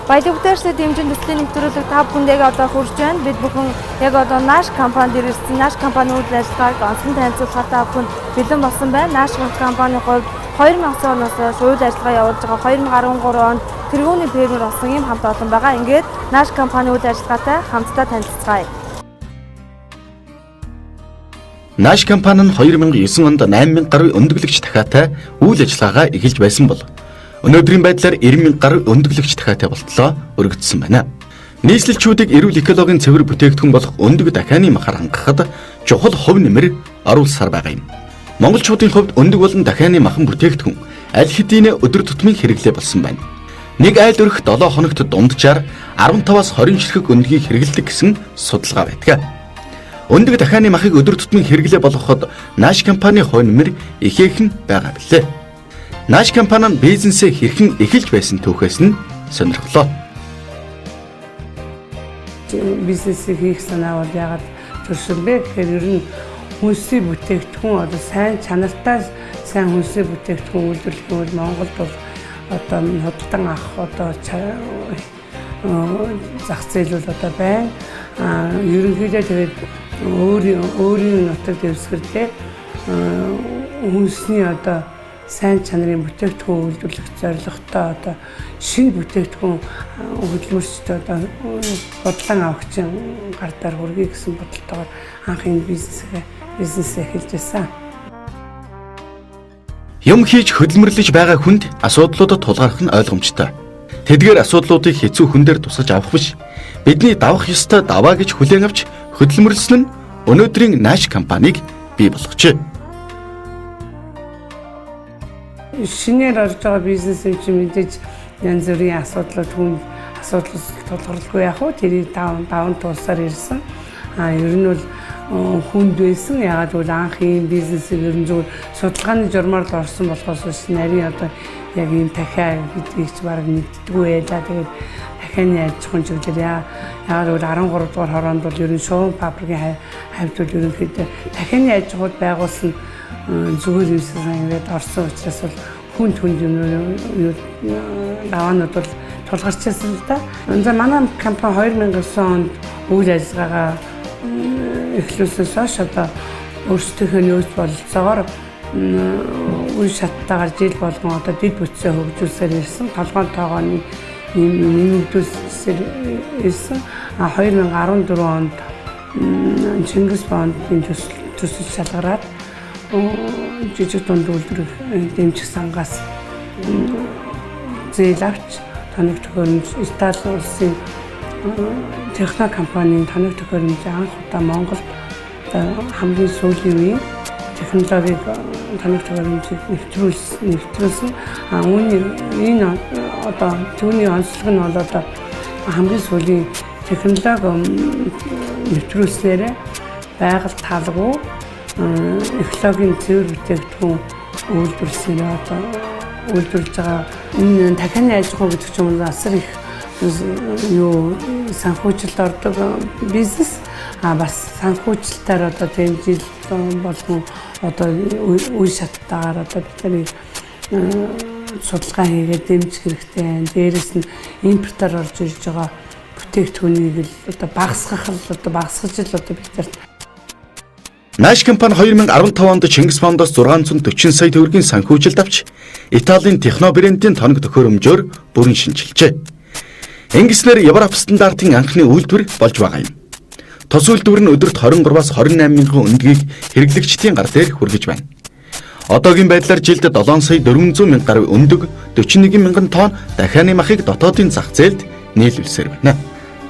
Баялаг бүтээчдийн дэмжин төслийн нэвтрүүлэг та бүхэнд яг одоо хүрч байна. Бид бүхэн яг одоо Nash компанид ирсэн. Nash компани үйл ажиллагааг онцгой танилцуулахаар та бүхэнд бэлэн болсон байна. Nash компанийн хувьд 2000 оноос үйл ажиллагаа явуулж байгаа 2013 онд тэргүүний фермер болсон юм хамт олон байгаа. Ингээд Nash компани үйл ажиллагаатай хамтдаа танилцгаая. Nash компани нь 2009 онд 8000 гаруй өндөглөгч дахиатай үйл ажиллагаагаа эхэлж байсан бол өнөөдрийн байдлаар 90000 гаруй өндөглөгч дахиатай болтлоо өргөдсөн байна. Нийслэлчүүдийг эрүүл экологийн цэвэр бүтээгдэхүүн болох өндөг дахианы махаар хангахад чухал хувь нэмэр оруулсаар байгаа юм. Монголчуудын хувьд өндөг болон дахианы махан бүтээгдэхүүн аль хэдийн өдөр тутмын хэрэглээ болсон байна. Нэг айл өрх 7 хоногт дунджаар 15-аас 20 ширхэг өндгийг хэрэглэдэг гэсэн судалгаа байдаг. Өндөг дахианы махыг өдөр тутмын хэрэглээ болгоход Nash компани хувь нэмэр ихээхэн байгаа билээ. Nash компани нь бизнесээ хэрхэн эхэлж байсан түүхээс нь сонирхлоо. Бизнесийг хийх санаа бол ягаад төрсөн бэ гэхээр ер нь хүнсний бүтээгдэхүүн одоо сайн чанартай сайн хүнсний бүтээгдэхүүн үйлдвэрлэх нь Монголд бол одоо худалдан авах одоо зах зээл бол одоо байна. Ерөнхийдөө тэгээд өөрийн нутаг дэвсгэртэй хүнсний одоо сайн чанарын бүтээгдэхүүн үйлдвэрлэх зорилготой одоо шинэ бүтээгдэхүүн хөдөлмөрчд одоо бодлон авахчин гар дээр хүргэе гэсэн бодолтойгоор анх энэ бизнесээ эхэлж байсан. Юм хийж хөдөлмөрлөж байгаа хүнд асуудлуудад тулгарх нь ойлгомжтой. Тэдгээр асуудлуудыг хэцүү хүн дээр тусгаж авах биш. Бидний давах ёстой даваа гэж хүлээн авч хөдөлмөрлсөн нь өнөөдрийн Nash компаниг бий болгожээ. Шинээр орж байгаа бизнес юм чи мэдээж янз бүрийн асуудлууд тулгарлаггүй яг уу тэрийг даван туусаар ирсэн. Ер нь бол хүнд байсан. Ягаад гэвэл анх ийм бизнесийг ер нь зөвхөн судалгааны журмаар л орсон болохоос нарийн одоо яг ийм дахиа гэдгийг ч бараг мэддэггүй байлаа. Тэгээд дахианы аж ахуйн чиглэлээр ягаад гэвэл 13 дугаар хороонд бол ер нь шугам фабрикийн хавьд бол ерөнхийдөө дахианы аж ахуйд байгуулсан зүгээр юмсан ингээд орсон учраас бол хүнд юм даваанууд бол тулгарч байсан л да. За манай компани 2009 онд үйл ажиллагаагаа эхлүүлснээс хойш одоо өөрсдийнхөө нөөц бололцоогоор үе шаттайгаар жил болгон одоо дэд бүтцээ хөгжүүлсээр ирсэн. Толгойн тоогооны нэмэгдүүлсээр ирсэн. 2014 онд Чингис Бондын төсөл шалгараад жижиг дунд үйлдвэрийг дэмжих сангаас зээл авч тоног төхөөрөмж Итали улсын техно компанийн тоног төхөөрөмж анх удаа Монголд хамгийн сүүлийн үеийн технологиг тоног төхөөрөмжийг нэвтрүүлсэн. Энэ одоо түүний онцлог нь бол одоо хамгийн сүүлийн технологи нэвтрүүлснээр байгаль талгүй экологийн цэвэр бүтээгдэхүүн үйлдвэрлэснээр одоо үйлдвэрлэж байгаа энэ дахианы аж ахуй гэдэг ч юм уу асар их санхүүжилт ордог бизнес бас санхүүжилтээр одоо дэмжил болгон одоо үе шаттайгаар одоо бидний судалгаа хийгээд дэмжих хэрэгтэй байна. Дээрээс нь импортоор орж ирж байгаа бүтээгдэхүүнийг л одоо багасгаж л одоо бид Nash компани 2015 онд Чингис Бондоос 640 сая төгрөгийн санхүүжилт авч Италийн техно брендийн тоног төхөөрөмжөөр бүрэн шинжилжээ. Ингэснээр Европ стандартын анхны үйлдвэр болж байгаа юм. Тос үйлдвэр нь өдөрт 23-аас 28 мянган өндгийг хэрэглэгчдийн гар дээр хүргэж байна. Одоогийн байдлаар жилд 7 сая 400 мянга гаруй өндөг 41 мянган тонн дахианы махыг дотоодын зах зээлд нийлүүлсээр байна.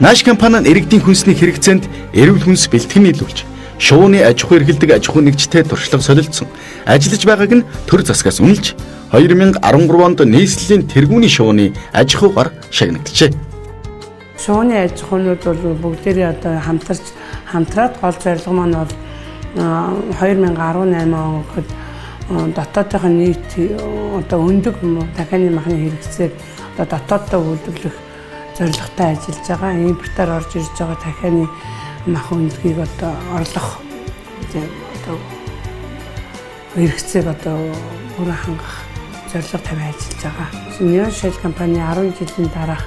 Nash компани нь иргэдийн хүнсний хэрэгцээнд эрүүл хүнс бэлтгэн нийлүүлж шувууны аж ахуй эрхэлдэг аж ахуй нэгжтэй туршлага солилцсон ажиллаж байгааг нь төр засгаас үнэлж 2013 онд нийслэлийн тэргүүний шувууны аж ахуйгаар шагнагджээ. Шувууны аж ахуйнууд бол бүгдээрээ одоо хамтраад гол зорилго маань бол 2018 онд дотоодынхоо нийт одоо өндөг дахианы махны хэрэгцээг одоо дотооддоо үйлдвэрлэх зорилготой ажиллаж байгаа. Импортоор орж ирж байгаа дахианы мах өндгийг одоо орлох одоо хэрэгцээг одоо бүрэн хангах зорилго тавиад ажиллаж байгаа. Neon Shell компани 10 жилийн дараах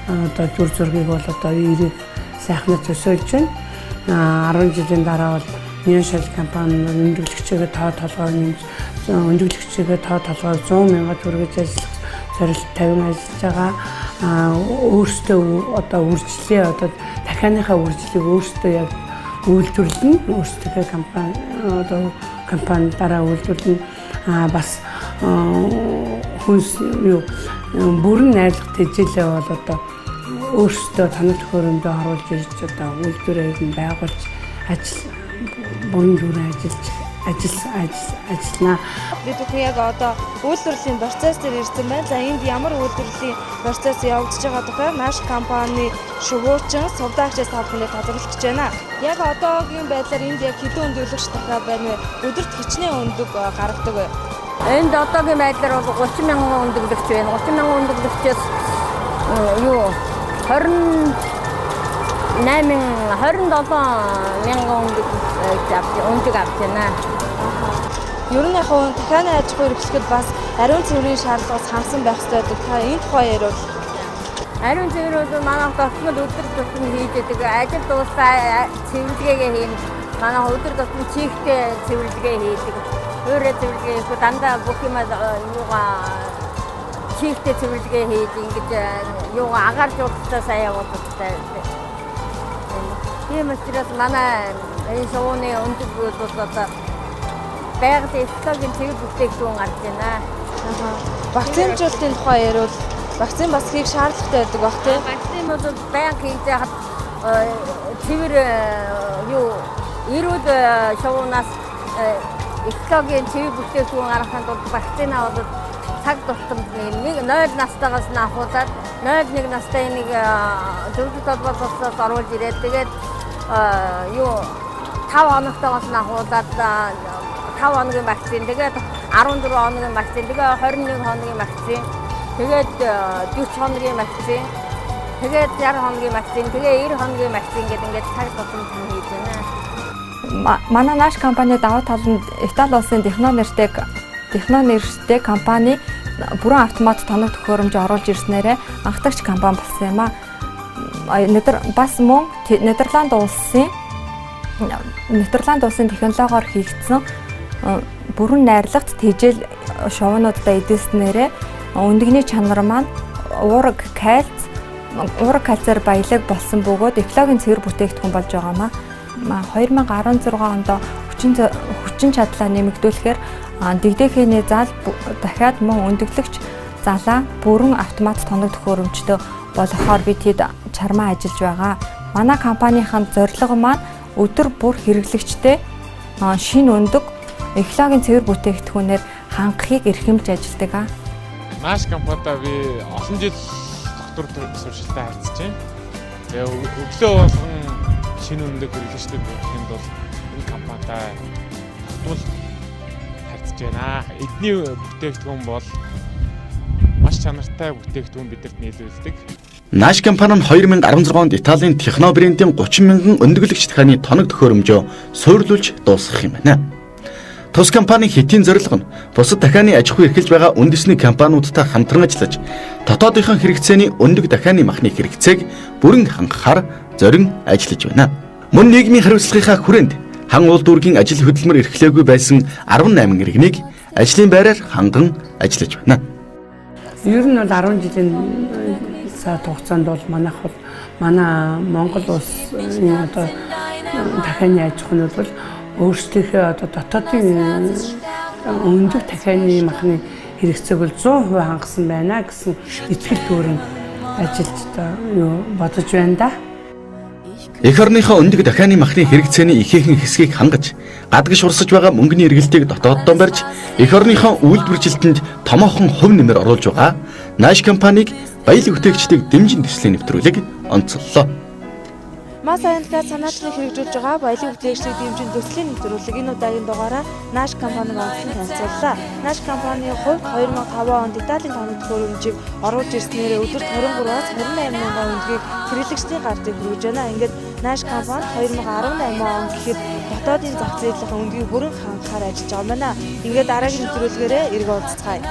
одоо дүр зургийг бол одоо эрийг сайхнаар төсөөлж байна. 10 жилийн дараа бол Neoshell компани өндөрлөгчөөгөө тоо толгой нэмж өндөрлөгчөөгөө тоо толгой 100 сая төгрөг ажиллах зорилт тавин ажиллаж байгаа. Өөрсдөө одоо үржлээ одоо дахианыхаа үржлийг өөрсдөө яг үйлдвэрлэн өөрсдөө компани дараа үйлдвэрлэн бас хүнс бүрэн найрлах тэжээлээ бол одоо өөрсдөө танил төхөөрөмжөд оруулж ирж одоо үйлдвэрийг байгуулж бүрэн зүрх ажиллана. Бид бүхэн яг одоо үйлдвэрлэлийн процесс дээр ирсэн байна. За энд ямар үйлдвэрлэлийн процесс явагдаж байгаа тухай Nash компани шувуучин сувдаагчдаас тавхныг тодорхойлж байна. Яг одоогийн байдлаар энд яг хэдэн өндөрлөгч тухай байна вэ? Өдөрт хичнээн өндөг гаргадаг вэ? Энд одоогийн байдлаар бол 30 мянган өндөрлөгч байна. 30 мянган өндөрлөгчөөс 27 мянган өндөг авч байна. Ер нь яг дахианы аж ахуй эрхлэхэд бас ариун цэврийн шаардлагаас хангасан байх ёстой гэдэг. Та энэ тухай ярил. Ариун цэвэр бол манай тосмол өдөр тутмын хийж байдаг. Ажил дуусаа цэвэрлэгээ хийн. Манай өдөр тутмын чихтэй цэвэрлэгээ хийдэг. Өөрөө цэвэрлэгээ хийх дандаа бүх юм чихтэй цэвэрлэгээ хийж ингэж агаар жуултаа сайн явуулдаг. Тийм учраас манай энэ шууны өндөрлөгүүд бол одоо байгалийн экологийн цэвэр бүтээгдэхүүн гарч байна. Вакцинжуулалтын тухай ярил. Вакцин бас хийх шаардлагатай байдаг бах тийм. Вакцин бол байнга хийж яхад цэвэр эрүүл шуунаас экологийн цэвэр бүтээгдэхүүн гаргахын тулд вакцина бол цаг тутамд нэг 0 настайгаас нь ахуулаад 0-1 настай нэг зөвлөлт толгоосоос оруулж ирээд тэгээд 5 хоногтойгоос нь ахуулаад 5 хоногийн вакцин, тэгээд 14 хоногийн вакцин, тэгээд 21 хоногийн вакцин, тэгээд 40 хоногийн вакцин, тэгээд 60 хоногийн вакцин, тэгээд 90 хоногийн вакцин гэдэг ингээд цаг тутамд хийж байна. Манай Nash компани давуу тал нь Итали улсын Техно нэртэй компани бүрэн автомат тоног төхөөрөмж оруулж ирснээрээ анхдагч компани болсон юм а. Бас мөн Нидерланд улсын технологиор хийгдсэн бүрэн найрлагт тэжээл шувуунуудаа эдэлснээрээ өндөгний чанар маань уураг кальцаар баялаг болсон бөгөөд экологийн цэвэр бүтээгдэхүүн болж байгаамаа. 2016 онд хүчин чадлаа нэмэгдүүлэхээр дэгдэхээний зал дахиад мөн өндөглөгч залаа бүрэн автомат тоног төхөөрөмжтэй болгохоор бид хэд чармаа ажиллаж байгаа. Манай компанийн зорилго маань өдөр бүр хэрэглэгчтэй шинэ өндөг экологийн цэвэр бүтээгдэхүүнээр хангахыг эрхэмж ажилладаг. Nash компанитай би олон жил доктор сурчилтаа харьцаж байна. Тэгээ өглөө болгон шинэ өндөг хэрэглэгчтэй болохын тулд энэ компанитай харьцаж байна. Эдний бүтээгдэхүүн бол маш чанартай бүтээгдэхүүн бидэнд нийлүүлдэг. Nash компани нь 2016 онд Италийн Техно брендийн 30 мянган өндөглөгч дахианы тоног төхөөрөмжөө суйрлуулж дуусгах юм байна. Тус компанийн хэтийн зорилго нь бусад дахианы аж ахуй эрхэлж байгаа үндэсний компаниудтай хамтран ажиллаж дотоодынхон хэрэгцээний өндөг дахианы махны хэрэгцээг бүрэн хангахаар зорин ажиллаж байна. Мөн нийгмийн хариуцлагынхаа хүрээнд хан уул дүүргийн ажил хөдөлмөр эрхлээгүй байсан 18 иргэнийг ажлын байраар ханган ажиллаж байна. Ер нь бол 10 жилийн цаг хугацаанд бол манай Монгол улсын одоо дахианы аж ахуйн бол өөрсдийнхөө одоо дотоодын өндөг дахианы махны хэрэгцээг бол 100% хангасан байна гэсэн итгэл төрөнд ажилд бодож байна да. Эх орныхоо өндөг дахианы махны хэрэгцээний ихээхэн хэсгийг хангаж, гадагш урсаж байгаа мөнгөний эргэлтийг дотооддоо барьж, эх орныхоо үйлдвэржилтэнд томоохон хувь нэмэр оруулж байгаа Nash компаниг баялаг бүтээгчдийг дэмжин төслийн нэвтрүүлэг онцоллоо. Мас аяллаа санаачлыг хэрэгжүүлж байгаа баялаг бүтээгчдийг дэмжин төслийн нэвтрүүлэг энэ удаагийн дугаараа Nash компаниг онцлон танилцууллаа. Nash компанийн хувьд 2005 онд Италийн тоног төхөөрөмжийг оруулж ирснээр өдөрт 23-аас 28 мянган өндгийг хэрэглэгчдийн гартыг хүргэж байна. Ингээд Nash компани 2018 он гэхэд дотоодын зах зээлийн өндгийг бүрэн хангахаар ажиллаж байгаа юм байна. Ингээд дараагийн нэвтрүүлгээрээ эргэн уулзцгаая.